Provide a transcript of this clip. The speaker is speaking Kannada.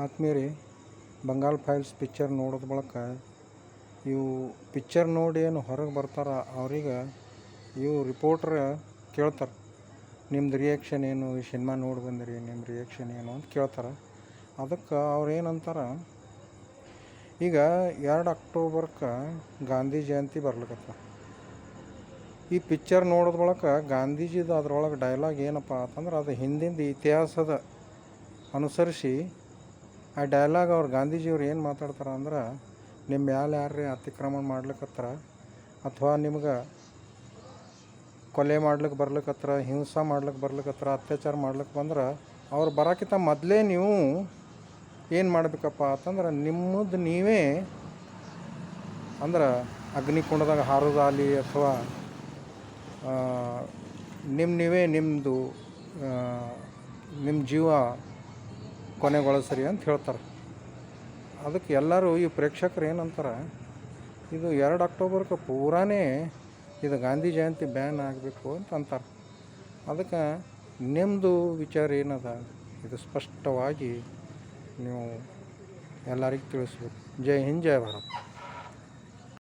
ಆತ್ಮೀಯರೇ, ಬಂಗಾಲ್ ಫೈಲ್ಸ್ ಪಿಕ್ಚರ್ ನೋಡಿದ ಬಳಿಕ ಇವು ಪಿಕ್ಚರ್ ನೋಡಿ ಏನು ಹೊರಗೆ ಬರ್ತಾರ ಅವ್ರಿಗೆ ಇವು ರಿಪೋರ್ಟ್ರ್ ಕೇಳ್ತಾರೆ, ನಿಮ್ದು ರಿಯಾಕ್ಷನ್ ಏನು, ಈ ಸಿನಿಮಾ ನೋಡಿ ಬಂದಿರಿ, ನಿಮ್ಮ ರಿಯಾಕ್ಷನ್ ಏನು ಅಂತ ಕೇಳ್ತಾರೆ. ಅದಕ್ಕೆ ಅವ್ರು ಏನಂತಾರೆ, ಈಗ 2 ಅಕ್ಟೋಬರ್ಗೆ ಗಾಂಧಿ ಜಯಂತಿ ಬರ್ಲಿಕತ್ತ. ಈ ಪಿಕ್ಚರ್ ನೋಡಿದ ಬಳಿಕ ಗಾಂಧೀಜಿದು ಅದ್ರೊಳಗೆ ಡೈಲಾಗ್ ಏನಪ್ಪ ಅಂತಂದ್ರೆ, ಅದು ಹಿಂದಿಂದ ಇತಿಹಾಸದ ಅನುಸರಿಸಿ ಆ ಡೈಲಾಗ್ ಅವ್ರು ಗಾಂಧೀಜಿಯವ್ರು ಏನು ಮಾತಾಡ್ತಾರೆ ಅಂದ್ರೆ, ನಿಮ್ಮ ಮ್ಯಾಲೆ ಯಾರೇ ಅತಿಕ್ರಮಣ ಮಾಡ್ಲಿಕ್ಕತ್ರ ಅಥವಾ ನಿಮ್ಗೆ ಕೊಲೆ ಮಾಡ್ಲಿಕ್ಕೆ ಬರ್ಲಿಕ್ಕತ್ರ, ಹಿಂಸೆ ಮಾಡ್ಲಿಕ್ಕೆ ಬರ್ಲಿಕ್ಕತ್ರ, ಅತ್ಯಾಚಾರ ಮಾಡ್ಲಿಕ್ಕೆ ಬಂದ್ರೆ ಅವ್ರು ಬರೋಕ್ಕಿಂತ ಮೊದಲೇ ನೀವು ಏನು ಮಾಡಬೇಕಪ್ಪ ಅಂತಂದ್ರೆ, ನಿಮ್ಮದು ನೀವೇ ಅಂದ್ರೆ ಅಗ್ನಿಕುಂಡದಾಗ ಹಾರೋದಾಗಲಿ ಅಥವಾ ನೀವೇ ನಿಮ್ಮದು ನಿಮ್ಮ ಜೀವ ಕೊನೆಗೊಳಿಸ್ರಿ ಅಂತ ಹೇಳ್ತಾರೆ. ಅದಕ್ಕೆ ಎಲ್ಲರೂ ಈ ಪ್ರೇಕ್ಷಕರು ಏನಂತಾರೆ, ಇದು 2 ಅಕ್ಟೋಬರ್ಗೆ ಪೂರಾನೇ ಇದು ಗಾಂಧಿ ಜಯಂತಿ ಬ್ಯಾನ್ ಆಗಬೇಕು ಅಂತ ಅಂತಾರೆ. ಅದಕ್ಕೆ ನಿಮ್ಮದು ವಿಚಾರ ಏನದ, ಇದು ಸ್ಪಷ್ಟವಾಗಿ ನೀವು ಎಲ್ಲರಿಗೂ ತಿಳಿಸ್ಬೇಕು. ಜೈ ಹಿಂದ್, ಜೈ ಭಾರತ್.